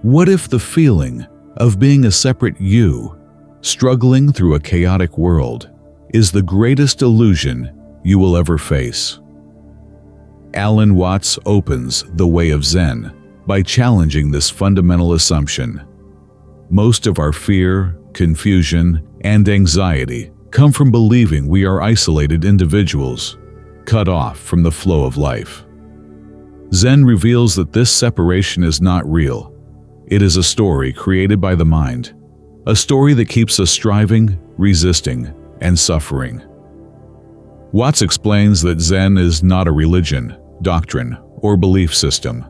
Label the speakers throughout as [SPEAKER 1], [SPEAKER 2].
[SPEAKER 1] What if the feeling of being a separate you, struggling through a chaotic world, is the greatest illusion you will ever face? Alan Watts opens The Way of Zen by challenging this fundamental assumption. Most of our fear, confusion, and anxiety come from believing we are isolated individuals, cut off from the flow of life. Zen reveals that this separation is not real. It is a story created by the mind, a story that keeps us striving, resisting, and suffering. Watts explains that Zen is not a religion, doctrine, or belief system.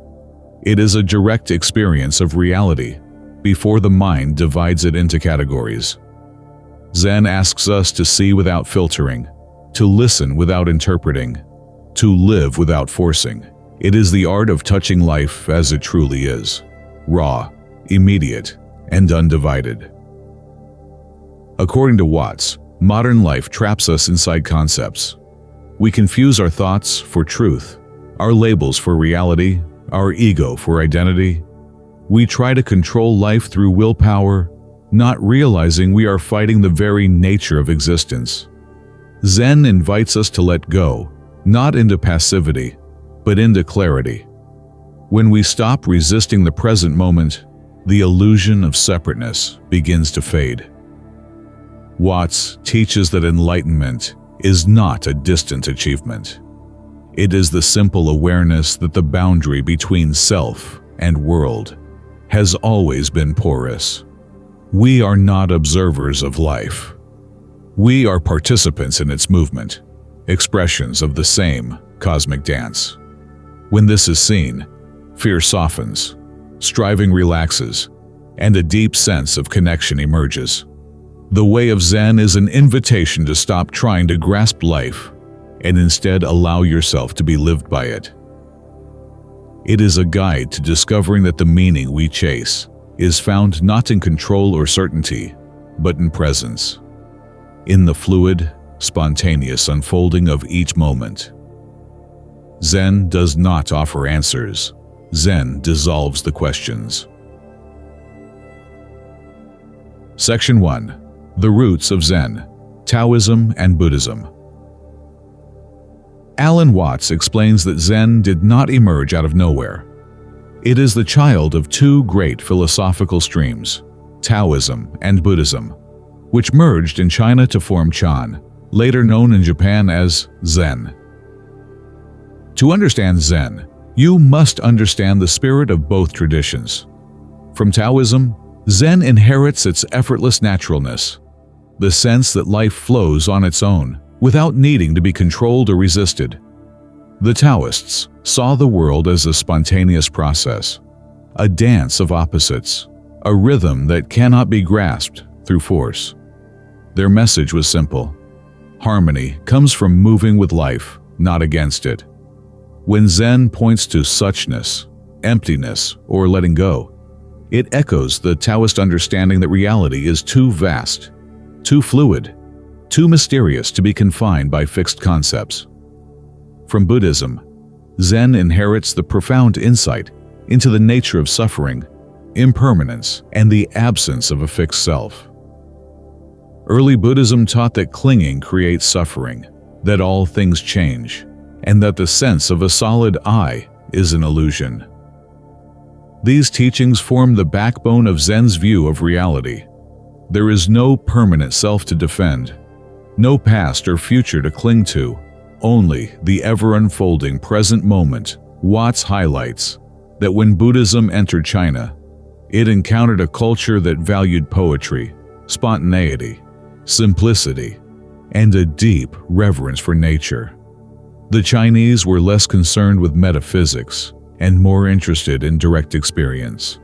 [SPEAKER 1] It is a direct experience of reality before the mind divides it into categories. Zen asks us to see without filtering, to listen without interpreting, to live without forcing. It is the art of touching life as it truly is, raw, immediate, and undivided. According to Watts, modern life traps us inside concepts. We confuse our thoughts for truth, our labels for reality, our ego for identity. We try to control life through willpower, not realizing we are fighting the very nature of existence. Zen invites us to let go, not into passivity, but into clarity. When we stop resisting the present moment, the illusion of separateness begins to fade. Watts teaches that enlightenment is not a distant achievement. It is the simple awareness that the boundary between self and world has always been porous. We are not observers of life. We are participants in its movement, expressions of the same cosmic dance. When this is seen, fear softens, striving relaxes, and a deep sense of connection emerges. The Way of Zen is an invitation to stop trying to grasp life and instead allow yourself to be lived by it. It is a guide to discovering that the meaning we chase is found not in control or certainty, but in presence, in the fluid, spontaneous unfolding of each moment. Zen does not offer answers. Zen dissolves the questions. Section 1. The Roots of Zen, Taoism and Buddhism. Alan Watts explains that Zen did not emerge out of nowhere. It is the child of two great philosophical streams, Taoism and Buddhism, which merged in China to form Chan, later known in Japan as Zen. To understand Zen, you must understand the spirit of both traditions. From Taoism, Zen inherits its effortless naturalness, the sense that life flows on its own, without needing to be controlled or resisted. The Taoists saw the world as a spontaneous process, a dance of opposites, a rhythm that cannot be grasped through force. Their message was simple. Harmony comes from moving with life, not against it. When Zen points to suchness, emptiness, or letting go, it echoes the Taoist understanding that reality is too vast, too fluid, too mysterious to be confined by fixed concepts. From Buddhism, Zen inherits the profound insight into the nature of suffering, impermanence, and the absence of a fixed self. Early Buddhism taught that clinging creates suffering, that all things change, and that the sense of a solid I is an illusion. These teachings form the backbone of Zen's view of reality. There is no permanent self to defend, no past or future to cling to, only the ever-unfolding present moment. Watts highlights that when Buddhism entered China, it encountered a culture that valued poetry, spontaneity, simplicity, and a deep reverence for nature. The Chinese were less concerned with metaphysics and more interested in direct experience.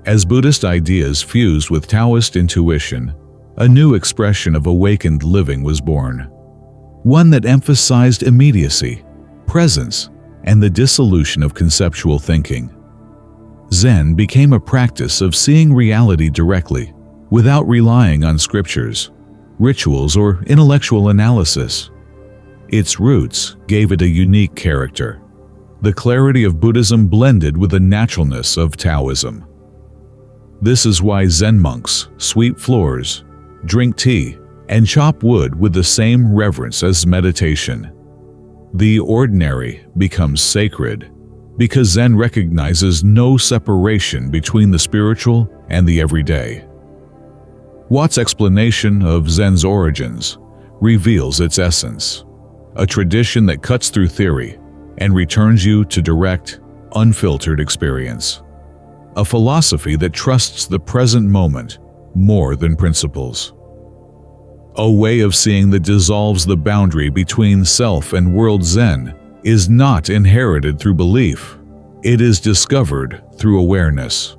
[SPEAKER 1] As Buddhist ideas fused with Taoist intuition, a new expression of awakened living was born, one that emphasized immediacy, presence, and the dissolution of conceptual thinking. Zen became a practice of seeing reality directly, without relying on scriptures, rituals, or intellectual analysis. Its roots gave it a unique character, the clarity of Buddhism blended with the naturalness of Taoism. This is why Zen monks sweep floors, drink tea, and chop wood with the same reverence as meditation. The ordinary becomes sacred because Zen recognizes no separation between the spiritual and the everyday. Watt's explanation of Zen's origins reveals its essence, a tradition that cuts through theory and returns you to direct, unfiltered experience. A philosophy that trusts the present moment more than principles. A way of seeing that dissolves the boundary between self and world. Zen is not inherited through belief. It is discovered through awareness.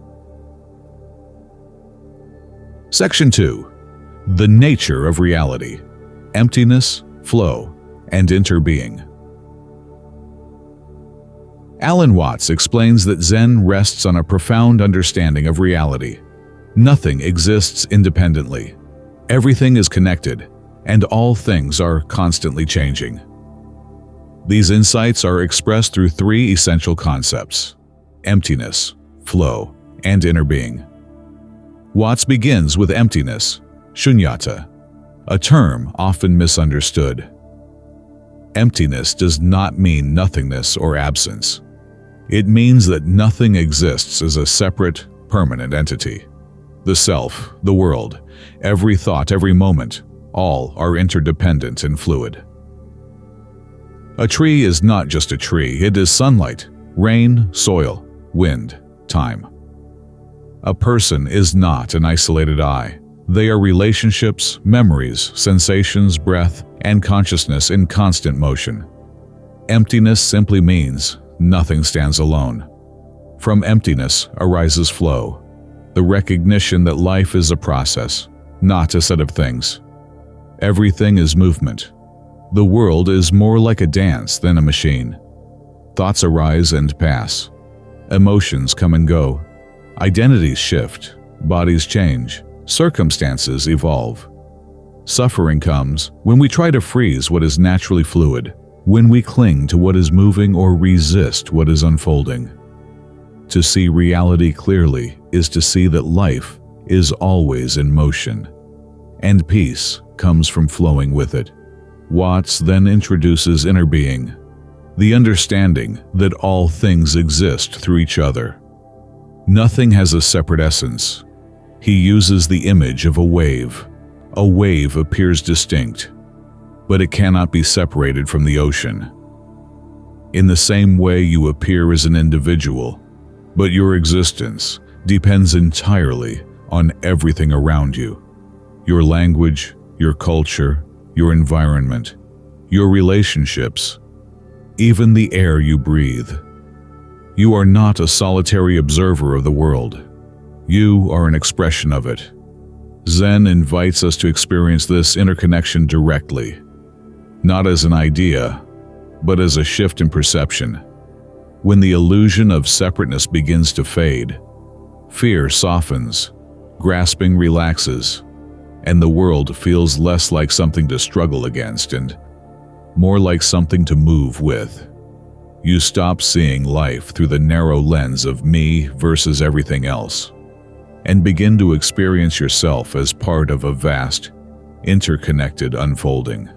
[SPEAKER 1] Section 2. The nature of reality. Emptiness, flow, and interbeing. Alan Watts explains that Zen rests on a profound understanding of reality. Nothing exists independently. Everything is connected, and all things are constantly changing. These insights are expressed through three essential concepts: emptiness, flow, and interbeing. Watts begins with emptiness, shunyata, a term often misunderstood. Emptiness does not mean nothingness or absence. It means that nothing exists as a separate, permanent entity. The self, the world, every thought, every moment, all are interdependent and fluid. A tree is not just a tree, it is sunlight, rain, soil, wind, time. A person is not an isolated I. They are relationships, memories, sensations, breath, and consciousness in constant motion. Emptiness simply means nothing stands alone. From emptiness arises flow, the recognition that life is a process, not a set of things. Everything is movement. The world is more like a dance than a machine. Thoughts arise and pass. Emotions come and go. Identities shift. Bodies change. Circumstances evolve. Suffering comes when we try to freeze what is naturally fluid, when we cling to what is moving or resist what is unfolding. To see reality clearly is to see that life is always in motion, and peace comes from flowing with it. Watts then introduces interbeing, the understanding that all things exist through each other. Nothing has a separate essence. He uses the image of a wave. A wave appears distinct, but it cannot be separated from the ocean. In the same way, you appear as an individual, but your existence depends entirely on everything around you. Your language, your culture, your environment, your relationships, even the air you breathe. You are not a solitary observer of the world. You are an expression of it. Zen invites us to experience this interconnection directly, not as an idea, but as a shift in perception. When the illusion of separateness begins to fade, fear softens, grasping relaxes, and the world feels less like something to struggle against and more like something to move with. You stop seeing life through the narrow lens of me versus everything else, and begin to experience yourself as part of a vast, interconnected unfolding.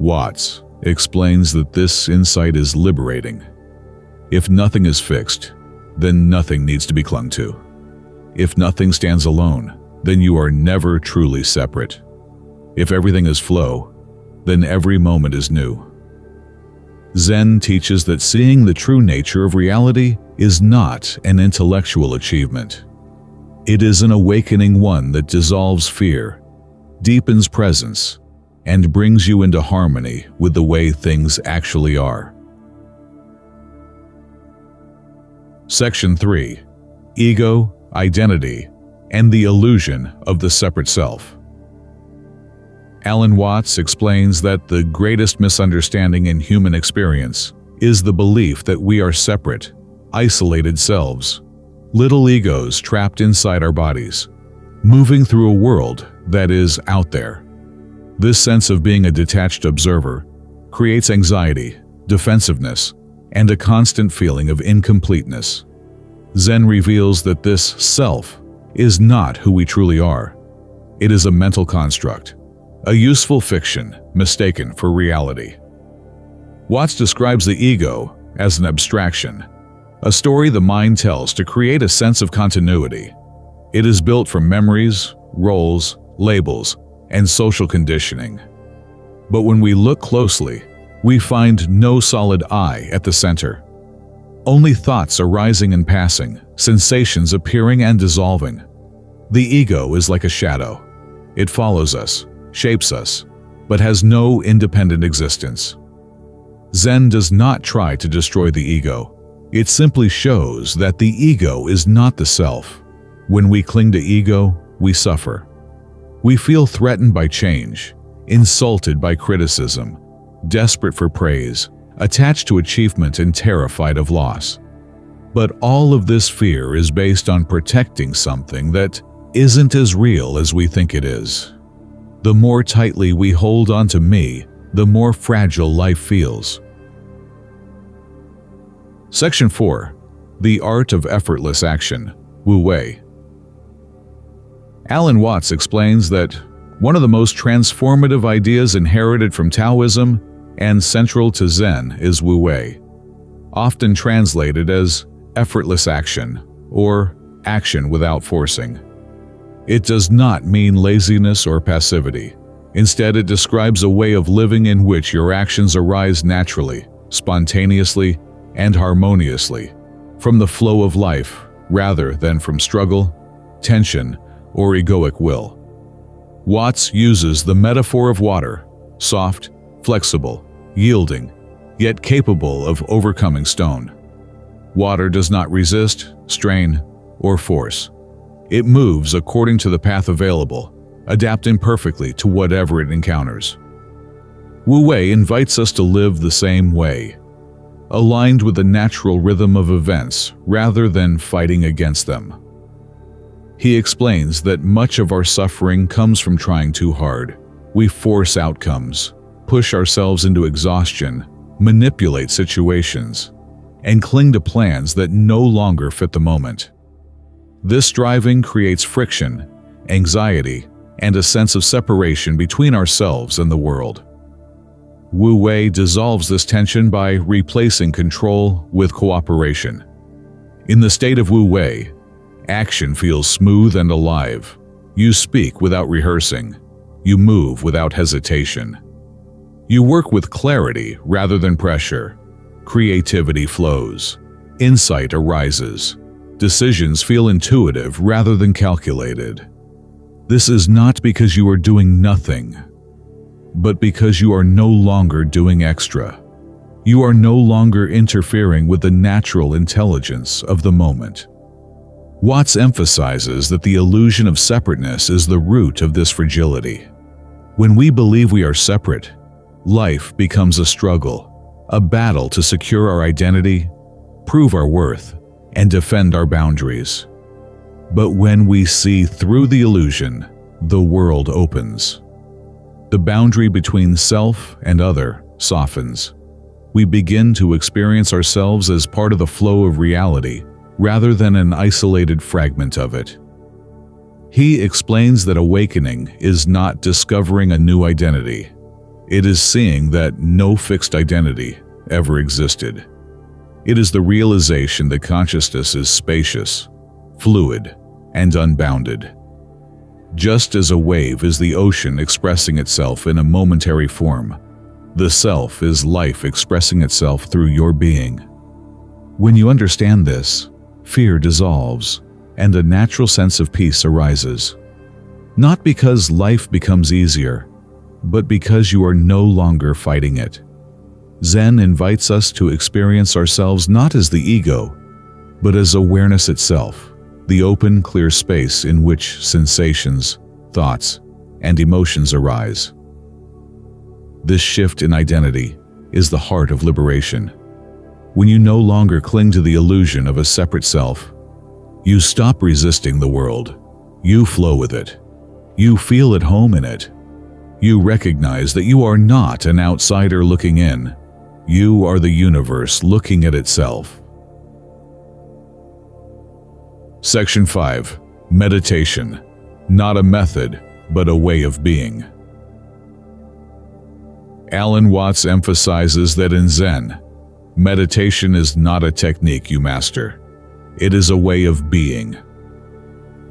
[SPEAKER 1] Watts explains that this insight is liberating. If nothing is fixed, then nothing needs to be clung to. If nothing stands alone, then you are never truly separate. If everything is flow, then every moment is new. Zen teaches that seeing the true nature of reality is not an intellectual achievement. It is an awakening one that dissolves fear, deepens presence, and brings you into harmony with the way things actually are. Section 3. Ego, Identity, and the Illusion of the Separate Self. Alan Watts explains that the greatest misunderstanding in human experience is the belief that we are separate, isolated selves, little egos trapped inside our bodies, moving through a world that is out there. This sense of being a detached observer creates anxiety, defensiveness, and a constant feeling of incompleteness. Zen reveals that this self is not who we truly are. It is a mental construct, a useful fiction mistaken for reality. Watts describes the ego as an abstraction, a story the mind tells to create a sense of continuity. It is built from memories, roles, labels, and social conditioning. But when we look closely, we find no solid I at the center. Only thoughts arising and passing, sensations appearing and dissolving. The ego is like a shadow. It follows us, shapes us, but has no independent existence. Zen does not try to destroy the ego. It simply shows that the ego is not the self. When we cling to ego, we suffer. We feel threatened by change, insulted by criticism, desperate for praise, attached to achievement and terrified of loss. But all of this fear is based on protecting something that isn't as real as we think it is. The more tightly we hold on to me, the more fragile life feels. Section 4. The Art of Effortless Action, Wu-Wei. Alan Watts explains that one of the most transformative ideas inherited from Taoism and central to Zen is Wu-Wei, often translated as effortless action or action without forcing. It does not mean laziness or passivity. Instead, it describes a way of living in which your actions arise naturally, spontaneously, and harmoniously from the flow of life rather than from struggle, tension, or egoic will. Watts uses the metaphor of water, soft, flexible, yielding, yet capable of overcoming stone. Water does not resist, strain, or force. It moves according to the path available, adapting perfectly to whatever it encounters. Wu-Wei invites us to live the same way, aligned with the natural rhythm of events rather than fighting against them. He explains that much of our suffering comes from trying too hard. We force outcomes, push ourselves into exhaustion, manipulate situations, and cling to plans that no longer fit the moment. This striving creates friction, anxiety, and a sense of separation between ourselves and the world. Wu-Wei dissolves this tension by replacing control with cooperation. In the state of Wu-Wei, action feels smooth and alive. You speak without rehearsing. You move without hesitation. You work with clarity rather than pressure. Creativity flows. Insight arises. Decisions feel intuitive rather than calculated. This is not because you are doing nothing, but because you are no longer doing extra. You are no longer interfering with the natural intelligence of the moment. Watts emphasizes that the illusion of separateness is the root of this fragility. When we believe we are separate, life becomes a struggle, a battle to secure our identity, prove our worth, and defend our boundaries. But when we see through the illusion, the world opens. The boundary between self and other softens. We begin to experience ourselves as part of the flow of reality rather than an isolated fragment of it. He explains that awakening is not discovering a new identity. It is seeing that no fixed identity ever existed. It is the realization that consciousness is spacious, fluid, and unbounded. Just as a wave is the ocean expressing itself in a momentary form, the self is life expressing itself through your being. When you understand this, fear dissolves, and a natural sense of peace arises. Not because life becomes easier, but because you are no longer fighting it. Zen invites us to experience ourselves not as the ego, but as awareness itself, the open, clear space in which sensations, thoughts, and emotions arise. This shift in identity is the heart of liberation. When you no longer cling to the illusion of a separate self, you stop resisting the world. You flow with it. You feel at home in it. You recognize that you are not an outsider looking in, You are the universe looking at itself. Section 5. Meditation. Not a method, but a way of being. Alan Watts emphasizes that in Zen, meditation is not a technique you master. It is a way of being.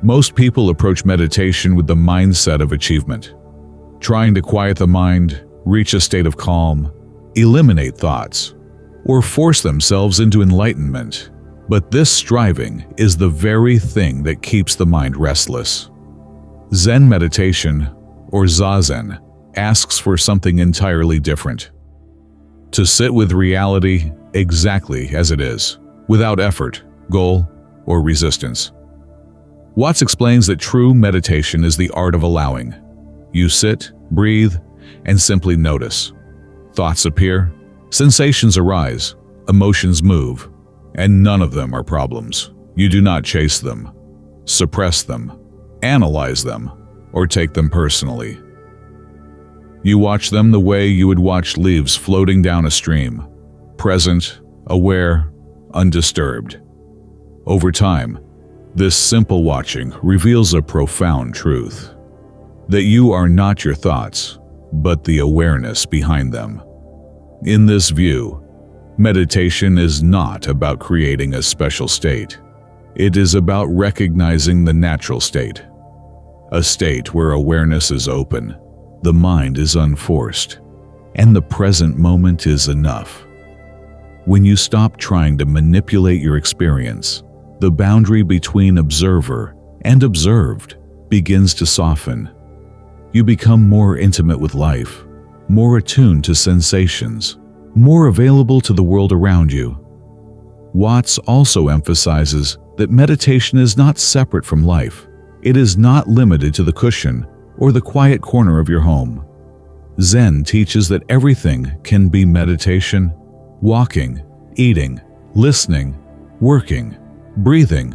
[SPEAKER 1] Most people approach meditation with the mindset of achievement, trying to quiet the mind, reach a state of calm, eliminate thoughts, or force themselves into enlightenment. But this striving is the very thing that keeps the mind restless. Zen meditation, or Zazen, asks for something entirely different. To sit with reality exactly as it is, without effort, goal, or resistance. Watts explains that true meditation is the art of allowing. You sit, breathe, and simply notice. Thoughts appear, sensations arise, emotions move, and none of them are problems. You do not chase them, suppress them, analyze them, or take them personally. You watch them the way you would watch leaves floating down a stream, present, aware, undisturbed. Over time, this simple watching reveals a profound truth: that you are not your thoughts, but the awareness behind them. In this view, meditation is not about creating a special state. It is about recognizing the natural state, a state where awareness is open, the mind is unforced, and the present moment is enough. When you stop trying to manipulate your experience, the boundary between observer and observed begins to soften. You become more intimate with life, more attuned to sensations, more available to the world around you. Watts also emphasizes that meditation is not separate from life. It is not limited to the cushion or the quiet corner of your home. Zen teaches that everything can be meditation: walking, eating, listening, working, breathing.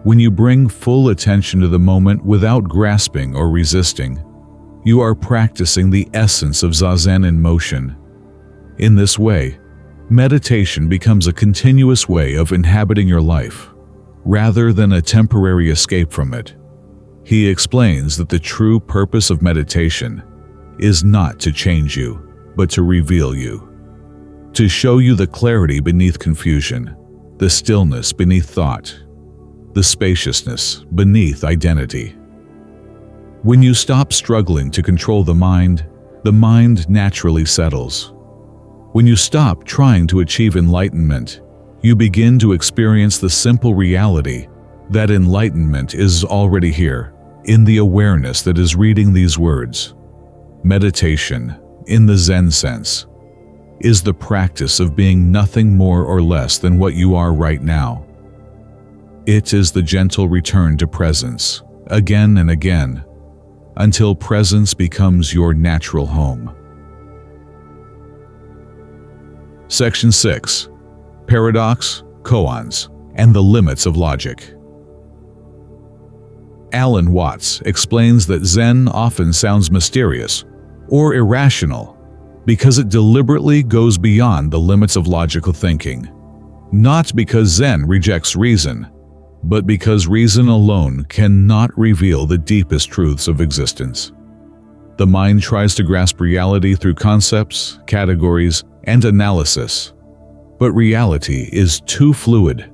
[SPEAKER 1] When you bring full attention to the moment without grasping or resisting, you are practicing the essence of Zazen in motion. In this way, meditation becomes a continuous way of inhabiting your life, rather than a temporary escape from it. He explains that the true purpose of meditation is not to change you, but to reveal you, to show you the clarity beneath confusion, the stillness beneath thought, the spaciousness beneath identity. When you stop struggling to control the mind naturally settles. When you stop trying to achieve enlightenment, you begin to experience the simple reality that enlightenment is already here, in the awareness that is reading these words. Meditation, in the Zen sense, is the practice of being nothing more or less than what you are right now. It is the gentle return to presence, again and again, until presence becomes your natural home. Section 6. Paradox, Koans, and the limits of logic. Alan Watts explains that Zen often sounds mysterious or irrational because it deliberately goes beyond the limits of logical thinking, not because Zen rejects reason, but because reason alone cannot reveal the deepest truths of existence. The mind tries to grasp reality through concepts, categories, and analysis, but reality is too fluid,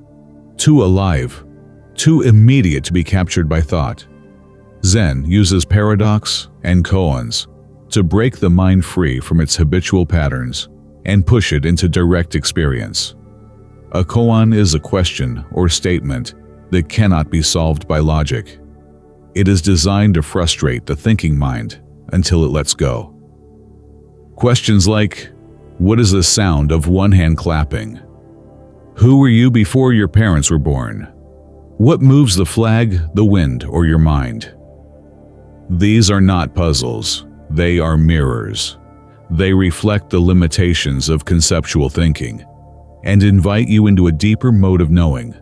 [SPEAKER 1] too alive, too immediate to be captured by thought. Zen uses paradox and koans to break the mind free from its habitual patterns and push it into direct experience. A koan is a question or statement that cannot be solved by logic. It is designed to frustrate the thinking mind until it lets go. Questions like, what is the sound of one hand clapping? Who were you before your parents were born? What moves the flag, the wind, or your mind? These are not puzzles, they are mirrors. They reflect the limitations of conceptual thinking and invite you into a deeper mode of knowing,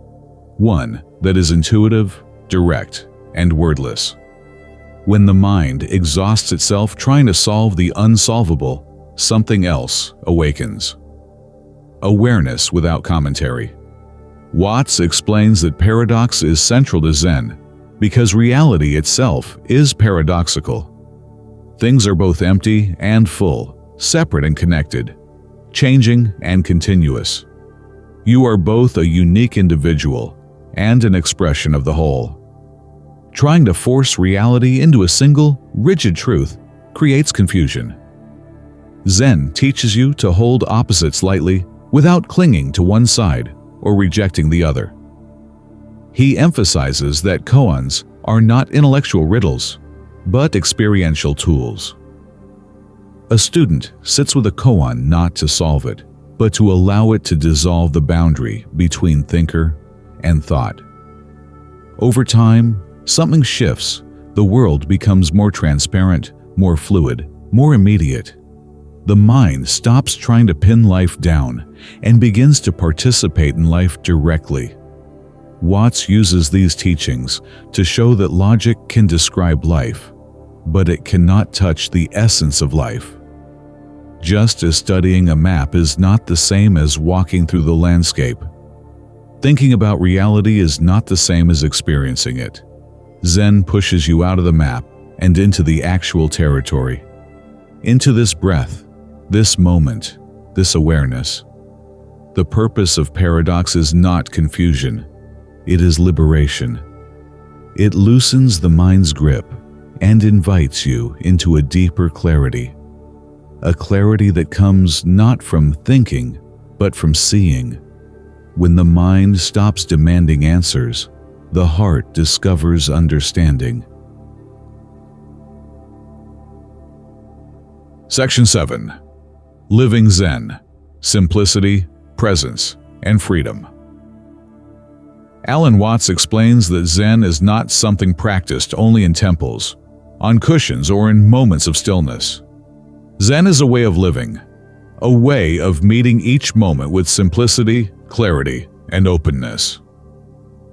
[SPEAKER 1] one that is intuitive, direct, and wordless. When the mind exhausts itself trying to solve the unsolvable, something else awakens. awareness without commentary. Watts explains that paradox is central to Zen because reality itself is paradoxical. Things are both empty and full, separate and connected, changing and continuous. You are both a unique individual and an expression of the whole. Trying to force reality into a single, rigid truth creates confusion. Zen teaches you to hold opposites lightly without clinging to one side or rejecting the other. He emphasizes that koans are not intellectual riddles, but experiential tools. A student sits with a koan not to solve it, but to allow it to dissolve the boundary between thinker and thought. Over time, something shifts. The world becomes more transparent, more fluid, more immediate. The mind stops trying to pin life down and begins to participate in life directly. Watts uses these teachings to show that logic can describe life, but it cannot touch the essence of life. Just as studying a map is not the same as walking through the landscape, thinking about reality is not the same as experiencing it. Zen pushes you out of the map and into the actual territory, into this breath, this moment, this awareness. The purpose of paradox is not confusion, it is liberation. It loosens the mind's grip and invites you into a deeper clarity, a clarity that comes not from thinking, but from seeing. When the mind stops demanding answers, the heart discovers understanding. Section 7. Living Zen: Simplicity, Presence, and Freedom. Alan Watts explains that Zen is not something practiced only in temples, on cushions, or in moments of stillness. Zen is a way of living, a way of meeting each moment with simplicity, clarity, and openness.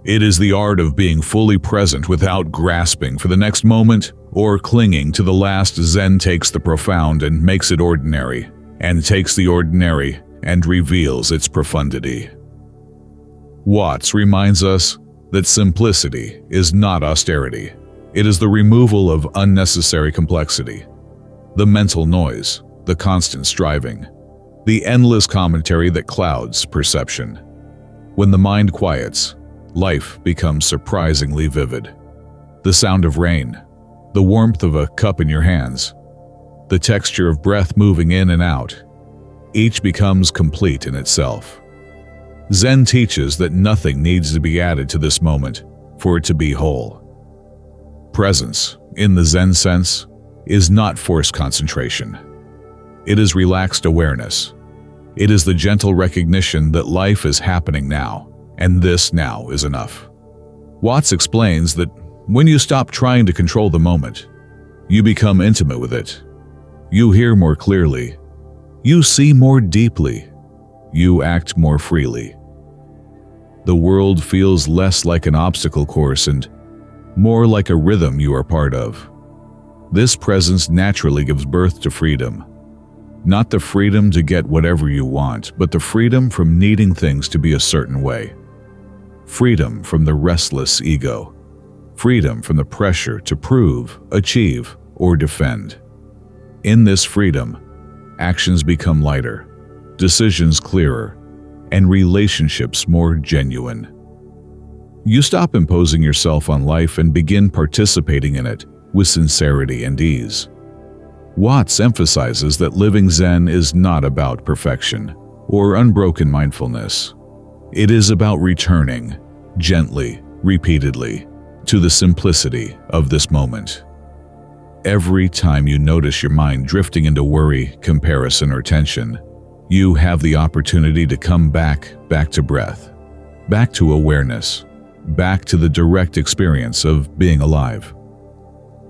[SPEAKER 1] It is the art of being fully present without grasping for the next moment or clinging to the last. Zen takes the profound and makes it ordinary, and takes the ordinary and reveals its profundity. Watts reminds us that simplicity is not austerity. It is the removal of unnecessary complexity, the mental noise, the constant striving, the endless commentary that clouds perception. When the mind quiets, life becomes surprisingly vivid. The sound of rain, the warmth of a cup in your hands, the texture of breath moving in and out, each becomes complete in itself. Zen teaches that nothing needs to be added to this moment for it to be whole. Presence, in the Zen sense, is not forced concentration. It is relaxed awareness. It is the gentle recognition that life is happening now, and this now is enough. Watts explains that when you stop trying to control the moment, you become intimate with it. You hear more clearly. You see more deeply. You act more freely. The world feels less like an obstacle course and more like a rhythm you are part of. This presence naturally gives birth to freedom. Not the freedom to get whatever you want, but the freedom from needing things to be a certain way. Freedom from the restless ego. Freedom from the pressure to prove, achieve, or defend. In this freedom, actions become lighter, decisions clearer, and relationships more genuine. You stop imposing yourself on life and begin participating in it with sincerity and ease. Watts emphasizes that living Zen is not about perfection or unbroken mindfulness. It is about returning, gently, repeatedly, to the simplicity of this moment. Every time you notice your mind drifting into worry, comparison, or tension, you have the opportunity to come back to breath, back to awareness, back to the direct experience of being alive.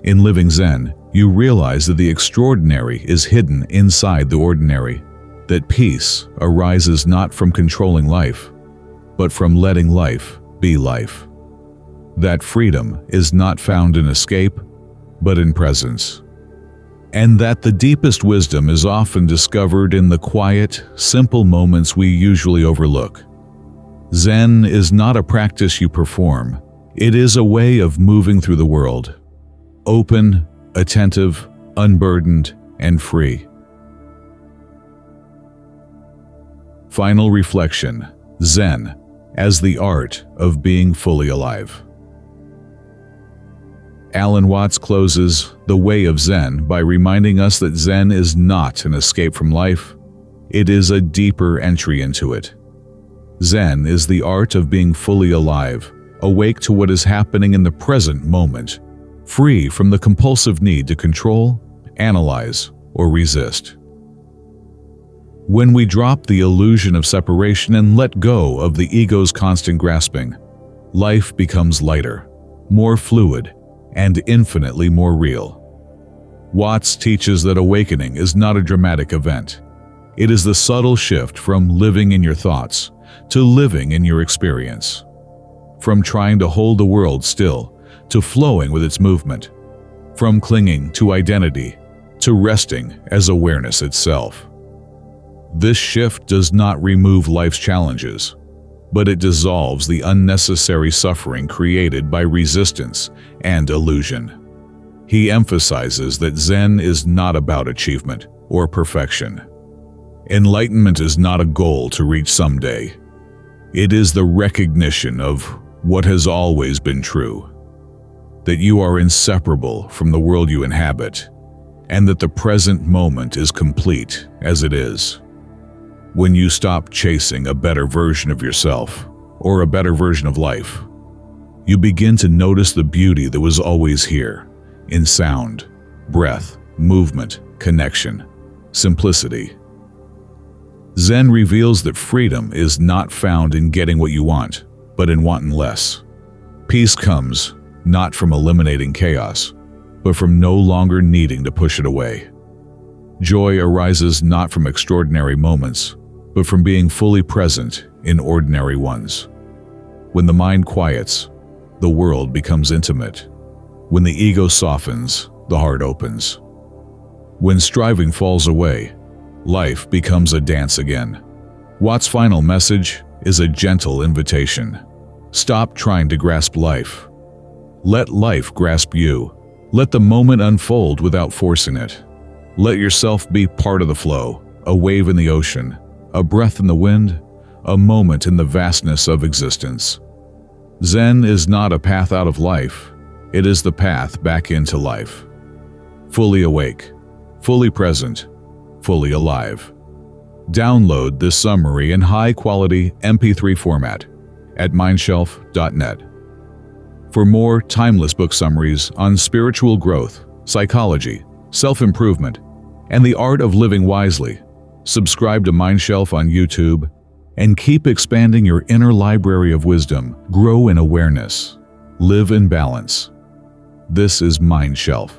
[SPEAKER 1] In living Zen, you realize that the extraordinary is hidden inside the ordinary, that peace arises not from controlling life, but from letting life be life. That freedom is not found in escape, but in presence. and that the deepest wisdom is often discovered in the quiet, simple moments we usually overlook. Zen is not a practice you perform. It is a way of moving through the world, open, attentive, unburdened, and free. Final reflection: Zen as the art of being fully alive. Alan Watts closes The Way of Zen by reminding us that Zen is not an escape from life. It is a deeper entry into it. Zen is the art of being fully alive, awake to what is happening in the present moment, free from the compulsive need to control, analyze, or resist. When we drop the illusion of separation and let go of the ego's constant grasping, life becomes lighter, more fluid, and infinitely more real. Watts teaches that awakening is not a dramatic event. It is the subtle shift from living in your thoughts to living in your experience, from trying to hold the world still to flowing with its movement, from clinging to identity to resting as awareness itself. This shift does not remove life's challenges, but it dissolves the unnecessary suffering created by resistance and illusion. He emphasizes that Zen is not about achievement or perfection. Enlightenment is not a goal to reach someday. It is the recognition of what has always been true, that you are inseparable from the world you inhabit, and that the present moment is complete as it is. When you stop chasing a better version of yourself or a better version of life, you begin to notice the beauty that was always here, in sound, breath, movement, connection, simplicity. Zen reveals that freedom is not found in getting what you want, but in wanting less. Peace comes not from eliminating chaos, but from no longer needing to push it away. Joy arises not from extraordinary moments, but from being fully present in ordinary ones. When the mind quiets, the world becomes intimate. When the ego softens, the heart opens. When striving falls away, life becomes a dance again. Watts' final message is a gentle invitation. Stop trying to grasp life. Let life grasp you. Let the moment unfold without forcing it. Let yourself be part of the flow, a wave in the ocean, a breath in the wind, a moment in the vastness of existence. Zen is not a path out of life. It is the path back into life. Fully awake, fully present, fully alive. Download this summary in high-quality MP3 format at MindShelf.net. For more timeless book summaries on spiritual growth, psychology, self-improvement, and the art of living wisely, subscribe to MindShelf on YouTube and keep expanding your inner library of wisdom. Grow in awareness. Live in balance. This is MindShelf.